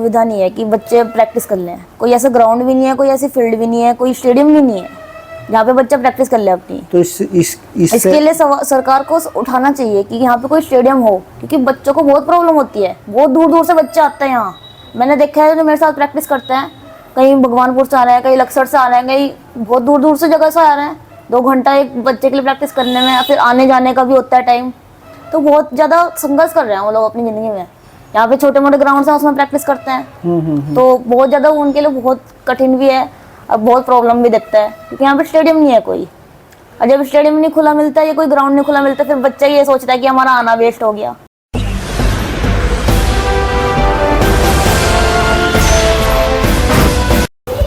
सुविधा नहीं है कि बच्चे प्रैक्टिस कर लें। कोई ऐसा ग्राउंड भी नहीं है, कोई ऐसी फील्ड भी नहीं है, कोई स्टेडियम भी नहीं है जहाँ पे बच्चा प्रैक्टिस कर ले अपनी। तो इसके लिए सरकार को उठाना चाहिए कि यहाँ पे कोई स्टेडियम हो, क्योंकि बच्चों को बहुत प्रॉब्लम होती है। बहुत दूर दूर से बच्चे आते हैं यहाँ। मैंने देखा है जो मेरे साथ प्रैक्टिस करते हैं, कहीं भगवानपुर से आ रहे हैं, कहीं लक्सर से आ रहे हैं, कहीं बहुत दूर दूर से जगह से आ रहे हैं। 2 घंटा एक बच्चे के लिए प्रैक्टिस करने में, फिर आने जाने का भी होता है टाइम। तो बहुत ज़्यादा संघर्ष कर रहे हैं वो लोग अपनी ज़िंदगी में। यहाँ पे छोटे मोटे ग्राउंड हैं, उसमें प्रैक्टिस करते हैं। तो बहुत ज़्यादा उनके लिए बहुत कठिन भी है, अब बहुत प्रॉब्लम भी दिखता है, क्योंकि यहाँ पे स्टेडियम नहीं है कोई। और जब स्टेडियम नहीं खुला मिलता है या कोई ग्राउंड नहीं खुला मिलता, फिर बच्चा ये सोचता है कि हमारा आना वेस्ट हो गया।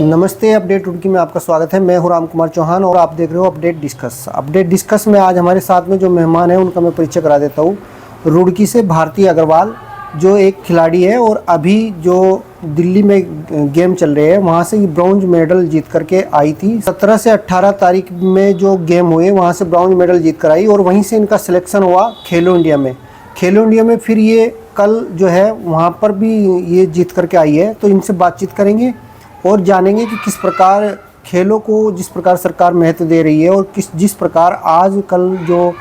नमस्ते, अपडेट रुड़की में आपका स्वागत है। मैं हूं राम कुमार चौहान और आप देख रहे हो अपडेट डिस्कस। अपडेट डिस्कस में आज हमारे साथ में जो मेहमान हैं उनका मैं परिचय करा देता हूं। रुड़की से भारती अग्रवाल जो एक खिलाड़ी है और अभी जो दिल्ली में गेम चल रहे हैं वहाँ से ब्रॉन्ज मेडल जीत करके आई थी। 17 से 18 तारीख में जो गेम हुए वहाँ से ब्रॉन्ज मेडल जीत कर आई और वहीं से इनका सिलेक्शन हुआ खेलो इंडिया में। खेलो इंडिया में फिर ये कल जो है वहाँ पर भी ये जीत करके आई है। तो इनसे बातचीत करेंगे और जानेंगे कि किस प्रकार खेलों को जिस प्रकार सरकार महत्व दे रही है और जिस प्रकार आज कल जो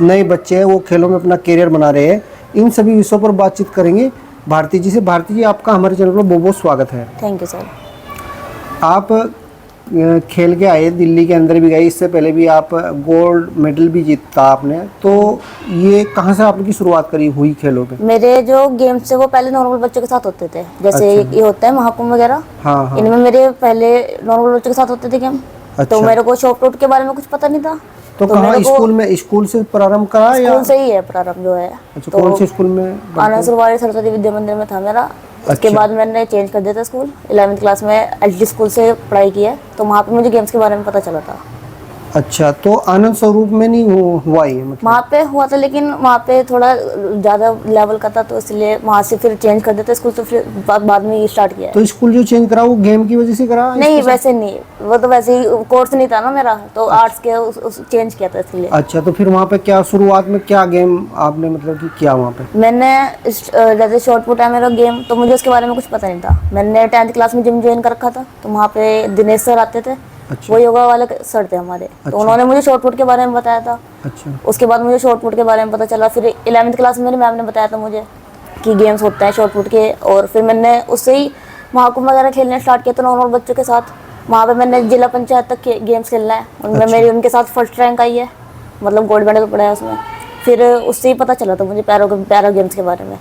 नए बच्चे हैं वो खेलों में अपना करियर बना रहे हैं, इन सभी विषयों पर बातचीत करेंगे भारती जी से। भारती जी, आपका हमारे चैनल पर बहुत बहुत स्वागत है। Thank you sir. आप खेल के आए, दिल्ली के अंदर भी गए, इससे पहले भी आप गोल्ड मेडल भी जीता आपने। तो ये कहाँ से आपकी शुरुआत करी हुई खेलों पे? मेरे जो गेम्स थे वो पहले नॉर्मल बच्चों के साथ होते थे, जैसे ये होता है महाकुंभ वगैरह। हाँ। इनमें मेरे पहले नॉर्मल बच्चों के साथ होते थे गेम। तो मेरे को शॉर्ट पुट के बारे में कुछ पता नहीं था। तो कहाँ स्कूल से प्रारंभ करा या स्कूल से ही है प्रारंभ जो है? अच्छा, तो कौन से स्कूल में? आनंद सरस्वती सरस्वती विद्या मंदिर में था मेरा। उसके बाद मैंने चेंज कर दिया था स्कूल। 11वीं क्लास में एचडी स्कूल से पढ़ाई की है, तो वहाँ पे मुझे गेम्स के बारे में पता चला था। अच्छा, तो आनंद स्वरूप में नहीं हुआ ये मतलब? वहाँ पे हुआ था, लेकिन वहाँ पे थोड़ा ज़्यादा लेवल का था, तो इसलिए वहाँ से फिर चेंज कर देते स्कूल। तो फिर बाद में ये स्टार्ट किया है। तो स्कूल जो चेंज करा वो गेम की वजह से करा? नहीं, वैसे नहीं, वो तो वैसे ही कोर्स नहीं था ना मेरा, तो आर्ट्स के चेंज किया था इसलिए। अच्छा, तो फिर वहाँ पे क्या शुरुआत में क्या गेम आपने मतलब कि किया वहाँ पे? मैंने जैसे शॉर्ट पुट है मेरा गेम, तो मुझे उसके बारे में कुछ पता नहीं था। मैंने 10th क्लास में जिम ज्वाइन कर रखा था, तो वहाँ पे दिनेश सर आते थे। अच्छा। वो योगा वाले सर थे हमारे। अच्छा। तो उन्होंने मुझे शॉर्ट पुट के बारे में बताया था। अच्छा। उसके बाद मुझे शॉर्ट पुट के बारे में पता चला। फिर 11वीं क्लास में मेरी मैम ने बताया था मुझे कि गेम्स होते हैं शॉर्ट पुट के, और फिर मैंने उससे ही महाकुंभ वगैरह खेलने स्टार्ट किया था नॉर्मल बच्चों के साथ। वहाँ पे मैंने जिला पंचायत तक गेम्स खेलना है, उनमें मेरी उनके साथ फर्स्ट रैंक आई है, मतलब गोल्ड मेडल पड़ा है उसमें। फिर उससे ही पता चला था मुझे पैरा गेम्स के बारे में।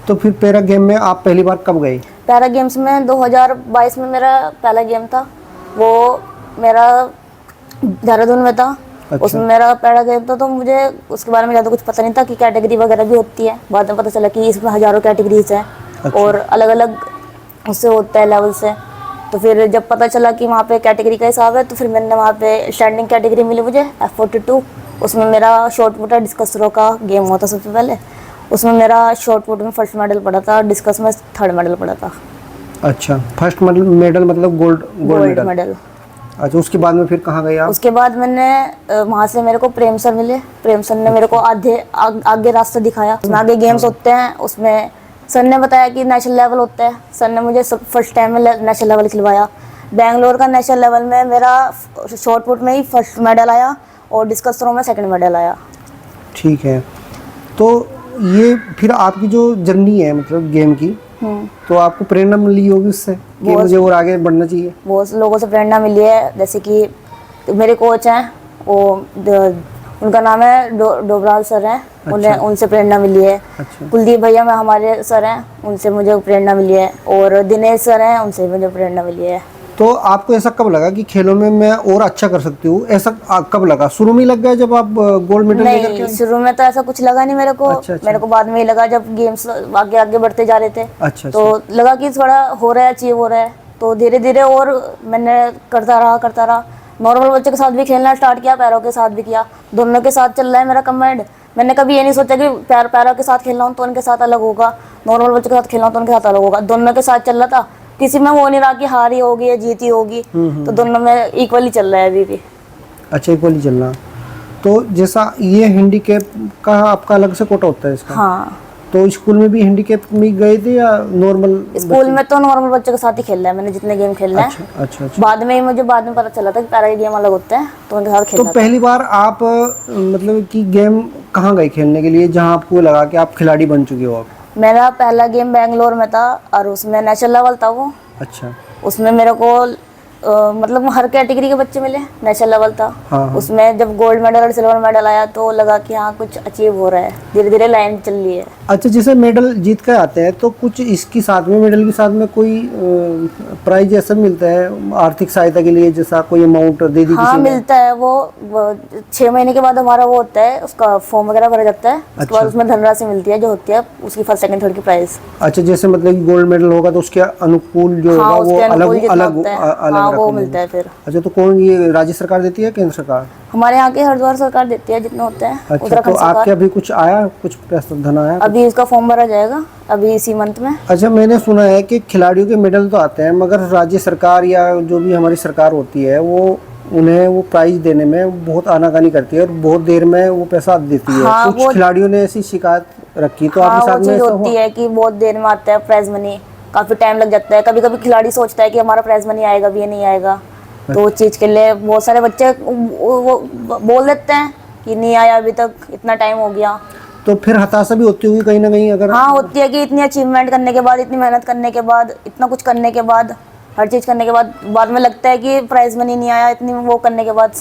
तो फिर पैरा गेम में आप पहली बार कब गई? पैरा गेम्स में 2022 में मेरा पहला गेम था। वो मेरा देहरादून में था। अच्छा। उसमें मेरा पैरा गेम था, तो मुझे उसके बारे में ज़्यादा कुछ पता नहीं था कि कैटेगरी वगैरह भी होती है। बाद में पता चला कि इसमें हज़ारों कैटेगरीज हैं। अच्छा। और अलग अलग उससे होता है लेवल से। तो फिर जब पता चला कि वहाँ पे कैटेगरी का हिसाब है, तो फिर मैंने वहाँ पे स्टैंडिंग कैटेगरी मिली मुझे F42। उसमें मेरा शॉर्ट पुट डिस्कस थ्रो का गेम हुआ था सबसे पहले। उसमें मेरा शॉर्ट पुट में फर्स्ट मेडल पड़ा था, डिस्कस में 3rd मेडल पड़ा था। अच्छा, फर्स्ट मेडल मतलब गोल्ड मेडल। अच्छा, उसके बाद में फिर कहाँ गए आप? उसके बाद मैंने वहाँ से मेरे को प्रेम सर मिले। प्रेम सर ने मेरे को आगे रास्ता दिखाया। उसमें आगे गेम्स होते हैं, उसमें सर ने बताया कि नेशनल लेवल होता है। सर ने मुझे फर्स्ट टाइम में नेशनल लेवल खिलवाया। बेंगलोर का नेशनल लेवल में मेरा शॉर्ट पुट में ही फर्स्ट मेडल आया और डिस्कस थ्रो में 2nd मेडल आया। ठीक है, तो ये फिर आपकी जो जर्नी है मतलब गेम की, तो आपको प्रेरणा मिली होगी उससे कि मुझे और आगे बढ़ना चाहिए? बहुत लोगों से प्रेरणा मिली है, जैसे कि मेरे कोच हैं, वो उनका नाम है डोबराल सर हैं। अच्छा। उन्हें उनसे प्रेरणा मिली है। अच्छा। कुलदीप भैया में हमारे सर हैं, उनसे मुझे प्रेरणा मिली है। और दिनेश सर हैं, उनसे मुझे प्रेरणा मिली है। तो आपको ऐसा कब लगा कि खेलों में मैं और अच्छा कर सकती हूँ? ऐसा कब लगा? शुरू में लग गया जब आप गोल्ड मेडल लेकर के? नहीं, शुरू में तो ऐसा कुछ लगा नहीं मेरे को। अच्छा। मेरे को बाद में ही लगा जब गेम्स आगे आगे बढ़ते जा रहे थे। अच्छा। तो लगा कि थोड़ा हो रहा है, अचीव हो रहा है। तो धीरे धीरे और मैंने करता रहा। नॉर्मल बच्चों के साथ भी खेलना स्टार्ट किया, पैरों के साथ भी किया। दोनों के साथ चल रहा है मेरा कम्बाइंड। मैंने कभी ये नहीं सोचा कि पैरों के साथ खेल रहा हूँ तो उनके साथ अलग होगा, नॉर्मल बच्चों के साथ खेल रहा हूँ तो उनके साथ अलग होगा। दोनों के साथ चल रहा था, किसी में वो नहीं रहा कि हारी होगी या जीती होगी। तो दोनों में इक्वली चल रहा है अभी भी। अच्छा, इक्वली चल रहा। तो जैसा ये हैंडीकैप का आपका अलग से कोटा होता है इसका? हाँ, तो स्कूल में भी हैंडीकैप में गए थे या नॉर्मल? स्कूल में तो नॉर्मल बच्चों के साथ ही खेला है मैंने, जितने गेम खेलना है। अच्छा। बाद में पता चला था कि पैरा गेम अलग होता है, तो उनके साथ तो खेला पहली बार आप मतलब कि गेम कहाँ गए खेलने के लिए जहाँ आपको लगा कि आप खिलाड़ी बन चुके हो आप? था। मेरा पहला गेम बेंगलोर में था और उसमें नेशनल लेवल था वो। अच्छा। उसमें मेरे को मतलब हर कैटेगरी के बच्चे मिले, नेशनल लेवल था। हाँ। उसमें जब गोल्ड मेडल और सिल्वर मेडल आया तो लगा कि हाँ कुछ अचीव हो रहा है, धीरे धीरे लाइन चल रही है। अच्छा, जैसे मेडल जीत कर आते हैं तो कुछ इसके साथ में, मेडल के साथ में कोई प्राइज ऐसा मिलता है आर्थिक सहायता के लिए, जैसा कोई अमाउंट दे दी हाँ किसी ने? मिलता है वो 6 महीने के बाद हमारा वो होता है, उसका फॉर्म वगैरह भरा जाता है। उसके बाद उसमें धनराशि मिलती है जो होती है उसकी फर्स्ट सेकंड थर्ड की प्राइस। अच्छा, जैसे मतलब कि गोल्ड मेडल होगा तो उसके अनुकूल जो हाँ, होगा वो उसके अनुकूल अलग जितना अलग होता है, अलग हाँ, वो रकम मिलता है फिर। अच्छा, तो कौन, ये राज्य सरकार देती है केंद्र सरकार? हमारे यहाँ के हरिद्वार सरकार देती है जितना होता है। अच्छा, तो उत्तराखंड आपके सरकार। अभी कुछ आया, कुछ पैसा धन आया? अभी इसका फॉर्म भरा जाएगा अभी इसी मंथ में। अच्छा, मैंने सुना है कि खिलाड़ियों के मेडल तो आते हैं मगर राज्य सरकार या जो भी हमारी सरकार होती है वो उन्हें वो प्राइज देने में बहुत आनाकानी करती है और बहुत देर में वो पैसा देती है। हाँ, कुछ खिलाड़ियों ने ऐसी शिकायत रखी, तो हाँ, आपके वो साथ में चीज ऐसा होती हुआ? है कि बहुत देर में आता है प्राइज मनी, काफी टाइम लग जाता है। कभी कभी खिलाड़ी सोचता है कि हमारा प्राइज मनी आएगा भी या नहीं आएगा, तो उस चीज के लिए बहुत सारे बच्चे वो बोल देते हैं कि नहीं आया अभी तक, इतना टाइम हो गया। तो फिर हताशा भी होती होगी कहीं ना कहीं अगर? हाँ होती है कि इतनी अचीवमेंट करने के बाद, इतनी मेहनत करने के बाद, इतना कुछ करने के बाद, हर चीज करने के बाद में लगता है कि प्राइज मनी नहीं आया, इतनी वो करने के बाद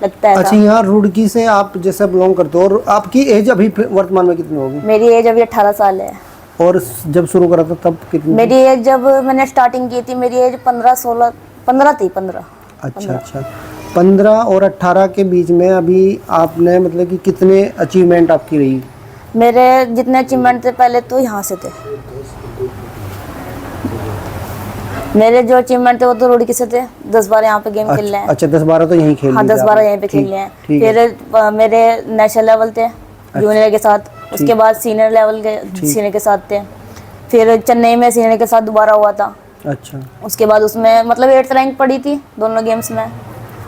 लगता है। अच्छा, यहाँ रुड़की से आप जैसे बिलोंग करते हो, और आपकी एज अभी वर्तमान में कितनी होगी? मेरी एज अभी 18 साल है। और जब शुरू करा था तब कितनी? मेरी एज जब मैंने स्टार्टिंग की थी मेरी एज 15 थी। 15। अच्छा। 15 और 18 के बीच में अभी आपने मतलब कि कितने अचीवमेंट आपकी रही? मेरे जितने अचीवमेंट थे पहले तो यहाँ से थे। मेरे जो अचीवमेंट थे वो तो रुड़की से थे। 10-12 यहाँ पे गेम खेल रहे हैं। अच्छा, 10-12 तो यहीं खेल हाँ, लिए 10-12 आपने। यहीं पे खेल रहे हैं। ठीक है। फिर मेरे नेशनल लेवल थे जूनियर के साथ, उसके बाद सीनियर लेवल के सीनियर के साथ थे। फिर चेन्नई में सीनियर के साथ दोबारा हुआ था। अच्छा। उसके बाद उसमें मतलब 8th रैंक पड़ी थी दोनों गेम्स में।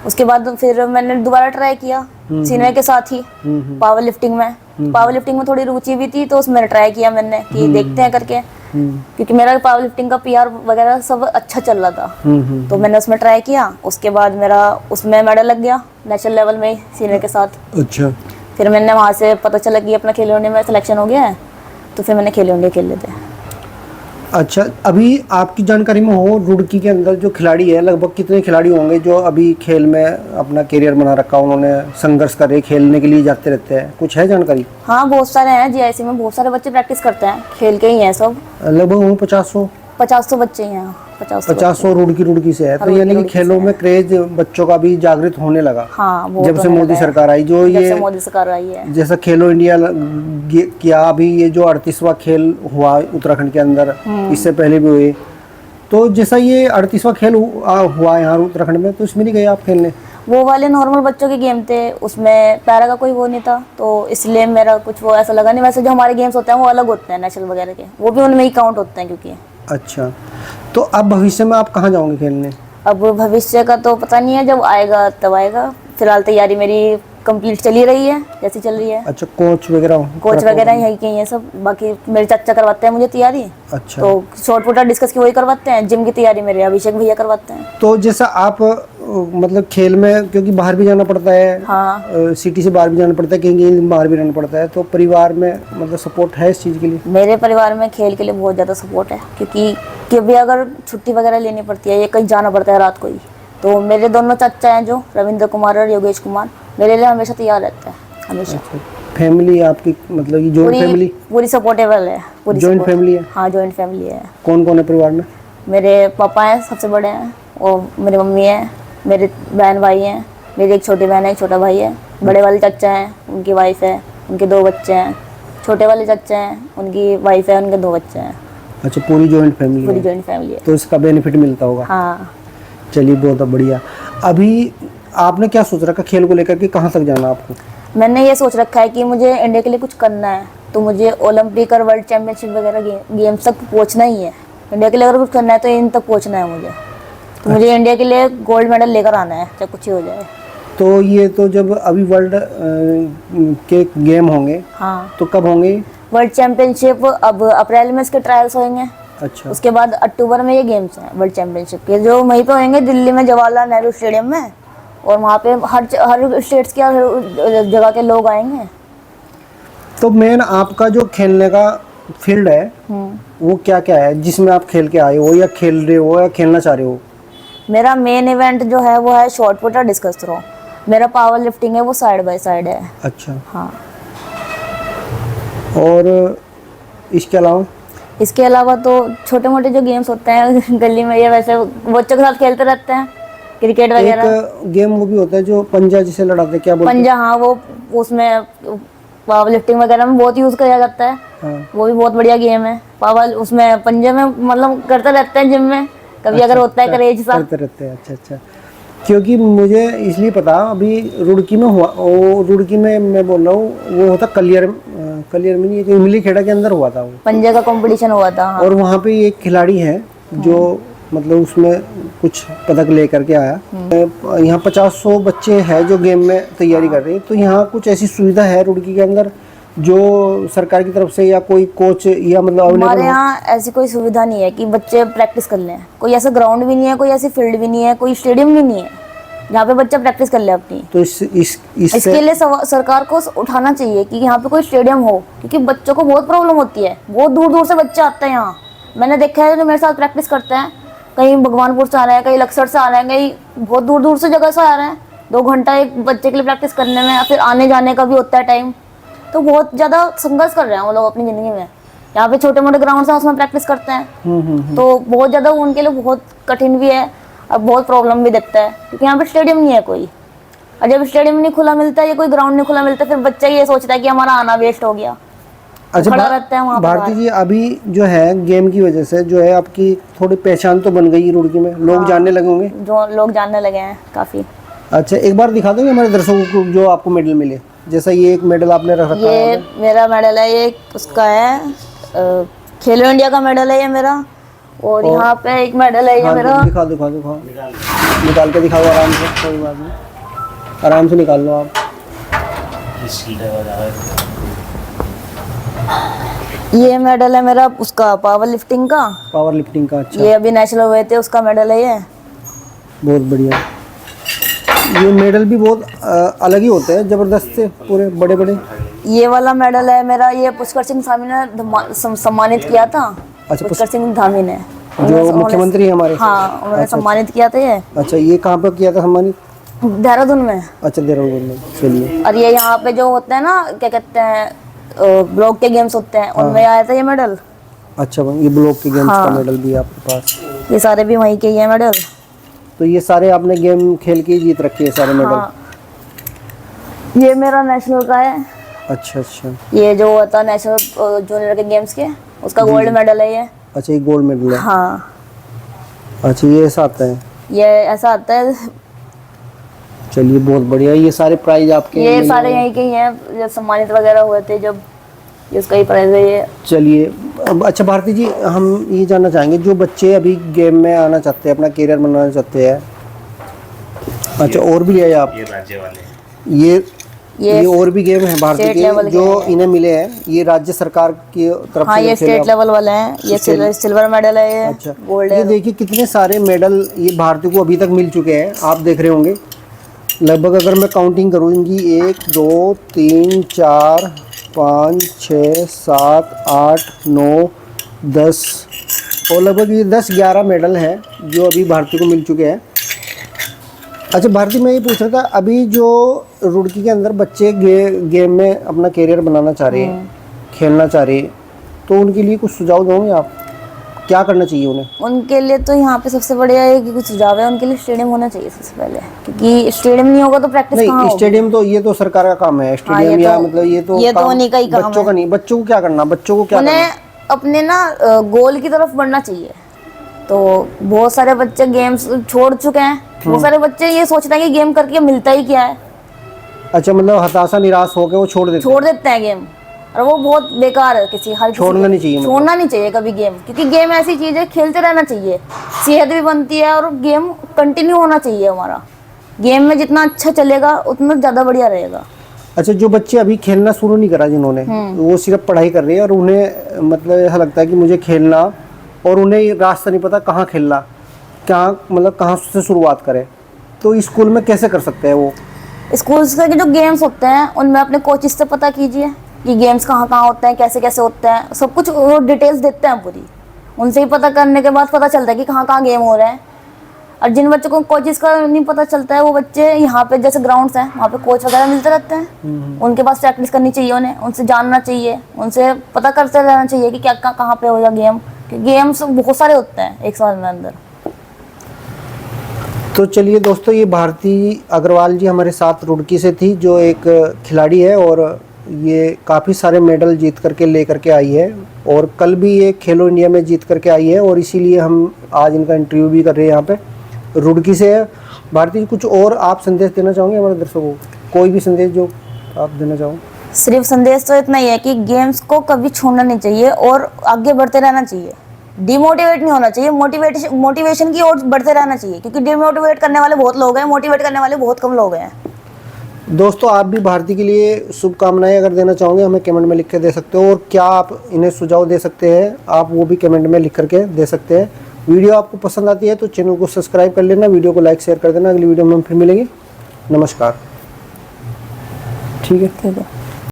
उसके बाद फिर मैंने दोबारा ट्राई किया सीनियर के साथ ही पावर लिफ्टिंग में। पावर लिफ्टिंग में थोड़ी रुचि भी थी तो उसमें ट्राई किया मैंने कि देखते हैं करके, क्योंकि मेरा पावर लिफ्टिंग का पीआर वगैरह सब अच्छा चल रहा था। तो मैंने उसमें ट्राई किया। उसके बाद मेरा उसमें मेडल लग गया नेशनल लेवल में सीनियर के साथ। अच्छा। फिर मैंने वहाँ से पता चला कि अपना खेलो इंडिया में सिलेक्शन हो गया है, तो फिर मैंने खेलो इंडिया खेल लेते हैं। अच्छा, अभी आपकी जानकारी में हो रुड़की के अंदर जो खिलाड़ी है लगभग कितने खिलाड़ी होंगे जो अभी खेल में अपना करियर बना रखा, उन्होंने संघर्ष कर रहे, खेलने के लिए जाते रहते हैं, कुछ है जानकारी? हाँ बहुत सारे हैं, जीआईसी में बहुत सारे बच्चे प्रैक्टिस करते हैं, खेल के ही हैं सब। लगभग होंगे 50-100 बच्चे ही हैं। 50-100 रुड़की से है। तो यानी कि खेलों में क्रेज बच्चों का भी जागृत होने लगा। हाँ, जब से मोदी सरकार आई, जो जब ये से मोदी सरकार आई है। जैसा खेलो इंडिया किया, अभी ये जो 38वां खेल हुआ उत्तराखंड के अंदर, इससे पहले भी हुए, तो जैसा ये 38वां खेल हुआ यहाँ उत्तराखंड में, तो इसमें नहीं गए आप खेलने? वो वाले नॉर्मल बच्चों के गेम थे, उसमें पैरा का कोई वो नहीं था, तो इसलिए मेरा कुछ वो ऐसा लगा नहीं। वैसे जो हमारे गेम्स होते हैं वो अलग होते हैं नेशनल वगैरह के, वो भी उनमें ही काउंट होते हैं क्योंकि। अच्छा, तो अब भविष्य में आप कहाँ जाओगे खेलने? अब भविष्य का तो पता नहीं है, जब आएगा तब आएगा। फिलहाल तैयारी मेरी कंप्लीट चली रही है जैसी चल रही है। अच्छा, कोच वगैरह यही के ही है सब। बाकी मेरे चाचा करवाते हैं मुझे तैयारी। अच्छा, तो शॉर्ट पुट डिस्कस की वही करवाते हैं। जिम की तैयारी मेरे अभिषेक भैया करवाते हैं। तो जैसा आप मतलब खेल में, क्योंकि बाहर भी जाना पड़ता है, हाँ, सिटी से बाहर भी जाना पड़ता है, कहीं बाहर भी रहना पड़ता है, तो परिवार में मतलब सपोर्ट है इस चीज़ के लिए? मेरे परिवार में खेल के लिए बहुत ज़्यादा सपोर्ट है, क्योंकि कभी अगर छुट्टी वगैरह लेनी पड़ती है या कहीं जाना पड़ता है रात को ही, तो मेरे दोनों चाचा हैं जो रविंद्र कुमार और योगेश कुमार, मेरे लिए हमेशा तैयार रहता है हमेशा। फैमिली आपकी मतलब ये जॉइंट फैमिली? पूरी सपोर्टेबल है, पूरी जॉइंट फैमिली है? हाँ, जॉइंट फैमिली है। कौन कौन है परिवार में? मेरे पापा हैं सबसे बड़े हैं, और मेरी मम्मी है, मेरे बहन भाई हैं, मेरी एक छोटी बहन है, एक छोटा भाई है। बड़े वाले चाचा हैं, उनकी वाइफ है, उनके 2 बच्चे हैं। छोटे वाले चाचा हैं, उनकी वाइफ है, उनके 2 बच्चे हैं। अच्छा, पूरी जॉइंट फैमिली? पूरी जॉइंट फैमिली है। तो इसका बेनिफिट मिलता होगा? हाँ। चलिए, बहुत बढ़िया। अभी आपने क्या सोच रखा खेल को लेकर के, कहाँ तक जाना आपको? मैंने ये सोच रखा है कि मुझे इंडिया के लिए कुछ करना है, तो मुझे ओलंपिक और वर्ल्ड चैंपियनशिप वगैरह गेम्स तक पहुंचना ही है। इंडिया के लिए अगर कुछ करना है तो इन तक पहुंचना है मुझे। तो मुझे इंडिया के लिए गोल्ड मेडल लेकर आना है, चाहे कुछ ही हो जाए। तो ये तो जब अभी वर्ल्ड के गेम होंगे, हाँ, तो कब होंगे? वर्ल्ड चैंपियनशिप अब अप्रैल में इसके ट्रायल्स होंगे। अच्छा उसके बाद अक्टूबर में ये गेम्स हैं वर्ल्ड चैंपियनशिप के, जो वहीं पे होंगे दिल्ली में जवाहरलाल नेहरू स्टेडियम में। और वहाँ पे हर स्टेट्स के, हर जगह के लोग आएंगे। तो मेन आपका जो खेलने का फील्ड है वो क्या क्या है जिसमें आप खेल के आए हो, या खेल रहे हो, या खेलना चाह रहे हो? मेरा मेन इवेंट जो है वो है शॉर्ट पुट और डिस्कस थ्रो। मेरा पावर लिफ्टिंग है वो साइड बाय साइड है। अच्छा। हाँ। और इसके अलावा तो छोटे मोटे जो गेम्स होते हैं गली में, ये वैसे बच्चों के साथ खेलते रहते हैं, क्रिकेट वगैरह। एक गेम वो भी होता है जो पंजा जिसे लड़ाते हैं, क्या बोलते हैं? पंजा, हाँ, वो उसमें पावर लिफ्टिंग वगैरह में बहुत यूज किया जाता है। हाँ। वो भी बहुत बढ़िया गेम है। पावर उसमें पंजे में मतलब करते रहते हैं जिम में, कभी अगर होता है करेज सा करते रहते हैं। अच्छा अच्छा। क्योंकि मुझे इसलिए पता, अभी रुड़की में हुआ, वो रुड़की में मैं बोल रहा हूँ, वो होता कलियर में नहीं, इमली खेड़ा के अंदर हुआ था वो पंजे का कंपटीशन हुआ था। हाँ। और वहाँ पे एक खिलाड़ी है जो मतलब उसमें कुछ पदक लेकर के आया। यहाँ 50-100 बच्चे हैं जो गेम में तैयारी कर रहे हैं। तो यहाँ कुछ ऐसी सुविधा है रुड़की के अंदर जो सरकार की तरफ से, या कोई कोच, या मतलब हमारे यहाँ ऐसी कोई सुविधा नहीं है कि बच्चे प्रैक्टिस कर लें। कोई ऐसा ग्राउंड भी नहीं है, कोई ऐसी फील्ड भी नहीं है, कोई स्टेडियम भी नहीं है जहाँ पे बच्चा प्रैक्टिस कर ले अपनी। तो इसके लिए सरकार को उठाना चाहिए कि यहाँ पे कोई स्टेडियम हो, क्योंकि बच्चों को बहुत प्रॉब्लम होती है। बहुत दूर दूर से बच्चे आते हैं यहाँ। मैंने देखा है जो मेरे साथ प्रैक्टिस करते हैं, कहीं भगवानपुर से आ रहे हैं, कहीं लक्सर से आ रहे हैं, कहीं बहुत दूर दूर से जगह से आ रहे हैं। 2 घंटा एक बच्चे के लिए प्रैक्टिस करने में, फिर आने जाने का भी होता है टाइम। तो बहुत ज़्यादा संघर्ष कर रहे हैं वो लोग अपनी ज़िंदगी में। यहाँ पे छोटे मोटे ग्राउंड हैं, उसमें प्रैक्टिस करते हैं। तो बहुत ज़्यादा उनके लिए बहुत कठिन भी है और बहुत प्रॉब्लम भी देखता है, क्योंकि यहाँ पे स्टेडियम नहीं है कोई। और जब स्टेडियम नहीं खुला मिलता है या कोई ग्राउंड नहीं खुला मिलता, फिर बच्चा ये सोचता है कि हमारा आना वेस्ट हो गया। अच्छा, खड़ा रहता है वहाँ पे। भारती जी, अभी जो है गेम की वजह से जो है आपकी थोड़ी पहचान तो बन गई रुड़की में, लोग जानने लगे होंगे। जो लोग जानने लगे हैं काफ़ी। अच्छा, एक बार दिखा दोगे हमारे दर्शकों को जो आपको मेडल मिले? जैसा ये एक मेडल आपने रख रखा है। ये मेरा मेडल है, ये उसका है खेलो इंडिया का मेडल है ये मेरा। और यहाँ पे एक मेडल है ये मेरा। दिखा निकाल के दिखाओ आराम से, कोई बात नहीं, आराम से निकाल लो आप। ये मेडल है मेरा उसका पावर लिफ्टिंग का। अच्छा, ये अभी नेशनल हुए थे उसका मेडल है ये। बहुत बढ़िया। ये मेडल भी बहुत अलग ही होते हैं, जबरदस्त से, पूरे बड़े बड़े। ये वाला मेडल है मेरा, ये पुष्कर सिंह धामी ने सम्मानित किया था। अच्छा, पुष्कर सिंह धामी ने, जो मुख्यमंत्री है हमारे। हाँ, उन्होंने सम्मानित किया था ये। अच्छा, ये कहाँ पर किया था सम्मानित? देहरादून में। अच्छा, देहरादून में। चलिए। और ये यहाँ पे जो होते हैं ना, क्या कहते हैं, ब्लॉक के गेम्स होते हैं, उनमें आया था ये मेडल। अच्छा, ये ब्लॉक के गेम्स का मेडल भी है आपके पास? ये सारे भी वहीं के ही है मेडल। तो ये सारे आपने गेम खेल के जीत रखे हैं सारे मेडल? हाँ। ये मेरा नेशनल का है। अच्छा। ये जो होता है नेशनल जूनियर के गेम्स के, उसका गोल्ड मेडल है ये। अच्छा, ये गोल्ड मेडल है। हाँ। अच्छा, ये ऐसा आता है? ये ऐसा आता है। चलिए, बहुत बढ़िया। ये सारे प्राइज आपके? ये सारे यहीं के ही हैं, जब सम्मानित वगैरह हुए थे जब, इसका ही प्राइज है ये। चलिए। अच्छा भारती जी, हम ये जानना चाहेंगे, जो बच्चे अभी गेम में आना चाहते हैं, अपना करियर बनाना चाहते हैं। अच्छा, और भी है आप? ये राज्य वाले, ये और भी गेम है भारती के जो इन्हें मिले हैं, ये राज्य सरकार की तरफ हाँ, से? ये स्टेट लेवल वाले हैं। ये सिल्वर मेडल है ये। अच्छा, गोल्ड ये है। देखिए कितने सारे मेडल ये भारती को अभी तक मिल चुके हैं, आप देख रहे होंगे। लगभग अगर मैं काउंटिंग करूँगी, 1 2 3 4 5 6 7 8 9 10 और लगभग ये 10-11 मेडल हैं जो अभी भारती को मिल चुके हैं। अच्छा भारती, मैं ये पूछ रहा था, अभी जो रुड़की के अंदर बच्चे गेम में अपना करियर बनाना चाह रहे हैं, खेलना चाह रहे हैं, तो उनके लिए कुछ सुझाव दोगे आप? क्या करना चाहिए उन्हें? उनके लिए तो यहाँ पे सबसे बढ़िया है कि कुछ सुझाव है, उनके लिए स्टेडियम होना चाहिए सबसे पहले, क्योंकि स्टेडियम नहीं होगा तो प्रैक्टिस कहाँ होगी? स्टेडियम तो ये तो सरकार का काम है, स्टेडियम या मतलब ये तो उन्हीं का ही काम बच्चों का नहीं। बच्चों को क्या करना? उन्हें अपने ना गोल की तरफ बढ़ना चाहिए। तो बहुत सारे बच्चे गेम्स छोड़ चुके हैं। बहुत सारे बच्चे ये सोचते हैं कि गेम करके मिलता ही क्या है। अच्छा, मतलब हताशा निराश होकर वो छोड़ देते हैं गेम, और वो बहुत बेकार है। छोड़ना नहीं चाहिए, छोड़ना नहीं चाहिए कभी गेम, क्योंकि गेम ऐसी चीज है, खेलते रहना चाहिए, सेहत भी बनती है और गेम कंटिन्यू होना चाहिए हमारा। गेम में जितना अच्छा चलेगा उतना ज़्यादा बढ़िया रहेगा। अच्छा, जो बच्चे अभी खेलना शुरू नहीं करा जिन्होंने, वो सिर्फ पढ़ाई कर रहे हैं और उन्हें मतलब ऐसा लगता है कि मुझे खेलना, और उन्हें रास्ता नहीं पता कहाँ खेलना, क्या मतलब कहाँ से शुरुआत करें, तो स्कूल में कैसे कर सकते हैं वो? स्कूल्स के जो गेम्स होते हैं उनमें अपने कोचेस से पता कीजिए कि गेम्स कहाँ कहाँ होते हैं, कैसे कैसे होते हैं, सब कुछ वो डिटेल्स देते हैं पूरी। उनसे ही पता करने के बाद पता चलता है कि कहाँ कहाँ गेम हो रहे हैं। और जिन बच्चों को कोचेस का नहीं पता चलता है, वो बच्चे यहाँ पे जैसे ग्राउंड्स हैं वहाँ पे कोच वगैरह मिलते रहते हैं, उनके पास प्रैक्टिस करनी चाहिए, उन्हें उनसे जानना चाहिए, उनसे पता करते रहना चाहिए कि क्या कहाँ पे होगा गेम। गेम्स बहुत सारे होते हैं एक साल में अंदर। तो चलिए दोस्तों, ये भारती अग्रवाल जी हमारे साथ रुड़की से थी, जो एक खिलाड़ी है और ये काफ़ी सारे मेडल जीत करके ले करके आई है, और कल भी ये खेलो इंडिया में जीत करके आई है, और इसीलिए हम आज इनका इंटरव्यू भी कर रहे हैं यहाँ पे। रुड़की से है भारती जी। कुछ और आप संदेश देना चाहोगे हमारे दर्शकों को? कोई भी संदेश जो आप देना चाहो? सिर्फ संदेश तो इतना ही है कि गेम्स को कभी छोड़ना नहीं चाहिए और आगे बढ़ते रहना चाहिए। डिमोटिवेट नहीं होना चाहिए, मोटिवेशन की ओर बढ़ते रहना चाहिए, क्योंकि डिमोटिवेट करने वाले बहुत लोग हैं, मोटिवेट करने वाले बहुत कम लोग हैं। दोस्तों, आप भी भारती के लिए शुभकामनाएं अगर देना चाहोगे हमें कमेंट में लिख के दे सकते हो, और क्या आप इन्हें सुझाव दे सकते हैं आप वो भी कमेंट में लिख करके दे सकते हैं। वीडियो आपको पसंद आती है तो चैनल को सब्सक्राइब कर लेना, वीडियो को लाइक शेयर कर देना। अगली वीडियो में हम फिर मिलेंगे। नमस्कार। ठीक है।